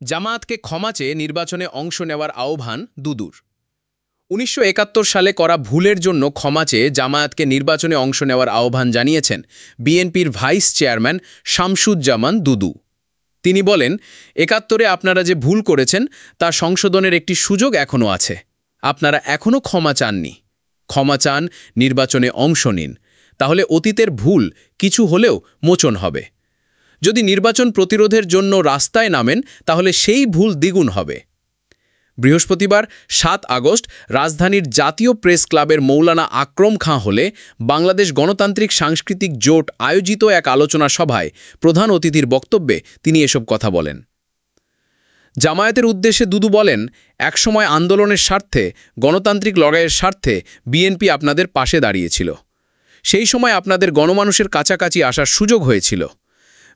জামায়াতকে ক্ষমা চেয়ে নির্বাচনে অংশ নেওয়ার আহ্বান দুদুর। ১৯৭১ সালে করা ভুলের জন্য ক্ষমা চেয়ে জামায়াতকে নির্বাচনে অংশ নেওয়ার আহ্বান জানিয়েছেন বিএনপির ভাইস চেয়ারম্যান শামসুজ্জামান দুদু। তিনি বলেন, ৭১-এ আপনারা যে ভুল করেছেন তা সংশোধনের একটি সুযোগ এখনও আছে। আপনারা এখনও ক্ষমা চাননি। ক্ষমা চান, নির্বাচনে অংশ নিন, তাহলে অতীতের ভুল কিছু হলেও মোচন হবে। যদি নির্বাচন প্রতিরোধের জন্য রাস্তায় নামেন তাহলে সেই ভুল দ্বিগুণ হবে। বৃহস্পতিবার ৭ আগস্ট রাজধানীর জাতীয় প্রেস ক্লাবের মৌলানা আকরম খাঁ হলে বাংলাদেশ গণতান্ত্রিক সাংস্কৃতিক জোট আয়োজিত এক আলোচনা সভায় প্রধান অতিথির বক্তব্যে তিনি এসব কথা বলেন। জামায়াতের উদ্দেশ্যে দুদু বলেন, একসময় আন্দোলনের স্বার্থে, গণতান্ত্রিক লড়াইয়ের স্বার্থে বিএনপি আপনাদের পাশে দাঁড়িয়েছিল। সেই সময় আপনাদের গণমানুষের কাছাকাছি আসার সুযোগ হয়েছিল।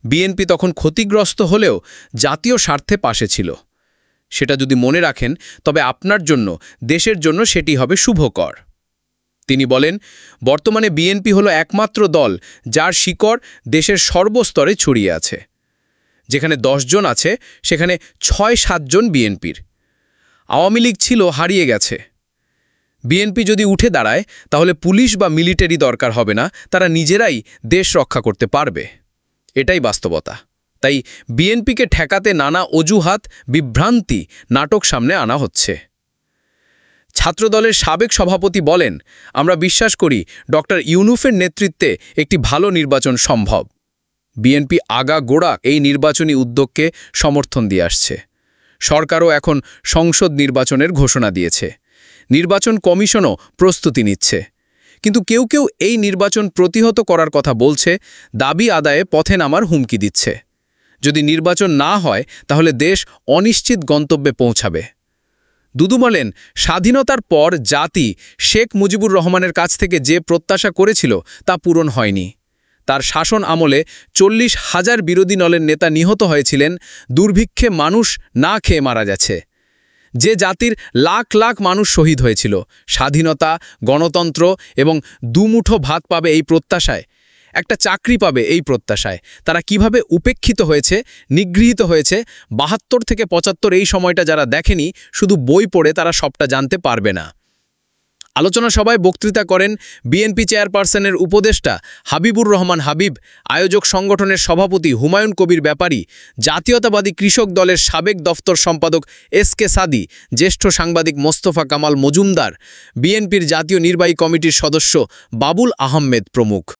বিএনপি তখন ক্ষতিগ্রস্ত হলেও জাতীয় স্বার্থে পাশে ছিল। সেটা যদি মনে রাখেন তবে আপনার জন্য, দেশের জন্য সেটি হবে শুভকর। তিনি বলেন, বর্তমানে বিএনপি হলো একমাত্র দল যার শিকড় দেশের সর্বস্তরে ছড়িয়ে আছে। যেখানে ১০ জন আছে সেখানে ৬-৭ জন বিএনপির। আওয়ামী লীগ ছিল, হারিয়ে গেছে। বিএনপি যদি উঠে দাঁড়ায় তাহলে পুলিশ বা মিলিটারি দরকার হবে না, তারা নিজেরাই দেশ রক্ষা করতে পারবে। এটাই বাস্তবতা। তাই বিএনপিকে ঠেকাতে নানা অজুহাত, বিভ্রান্তি, নাটক সামনে আনা হচ্ছে। ছাত্রদলের সাবেক সভাপতি বলেন, আমরা বিশ্বাস করি ডক্টর ইউনুফের নেতৃত্বে একটি ভালো নির্বাচন সম্ভব। বিএনপি আগাগোড়া এই নির্বাচনী উদ্যোগকে সমর্থন দিয়ে আসছে। সরকারও এখন সংসদ নির্বাচনের ঘোষণা দিয়েছে। নির্বাচন কমিশনও প্রস্তুতি নিচ্ছে। কিন্তু কেউ কেউ এই নির্বাচন প্রতিহত করার কথা বলছে, দাবি আদায়ে পথে নামার হুমকি দিচ্ছে। যদি নির্বাচন না হয় তাহলে দেশ অনিশ্চিত গন্তব্যে পৌঁছাবে। দুদু বলেন, স্বাধীনতার পর জাতি শেখ মুজিবুর রহমানের কাছ থেকে যে প্রত্যাশা করেছিল তা পূরণ হয়নি। তার শাসন আমলে ৪০,০০০ বিরোধী দলের নেতা নিহত হয়েছিলেন, দুর্ভিক্ষে মানুষ না খেয়ে মারা গেছে। যে জাতির লাখ লাখ মানুষ শহীদ হয়েছিল, স্বাধীনতা, গণতন্ত্র এবং দুমুঠো ভাত পাবে এই প্রত্যাশায়, একটা চাকরি পাবে এই প্রত্যাশায়, তারা কিভাবে উপেক্ষিত হয়েছে, নিগৃহীত হয়েছে। ৭২ থেকে ৭৫ এই সময়টা যারা দেখেনি, শুধু বই পড়ে তারা সবটা জানতে পারবে না। আলোচনা সভায় বক্তৃতা করেন বিএনপি চেয়ারপারসনের উপদেষ্টা হাবিবুর রহমান হাবিব, আয়োজক সংগঠনের সভাপতি হুমায়ুন কবির ব্যাপারী, জাতীয়তাবাদী কৃষক দলের সাবেক দফতর সম্পাদক এস.কে সাদি, জ্যেষ্ঠ সাংবাদিক মোস্তফা কামাল মজুমদার, বিএনপির জাতীয় নির্বাহী কমিটির সদস্য বাবুল আহমেদ প্রমুখ।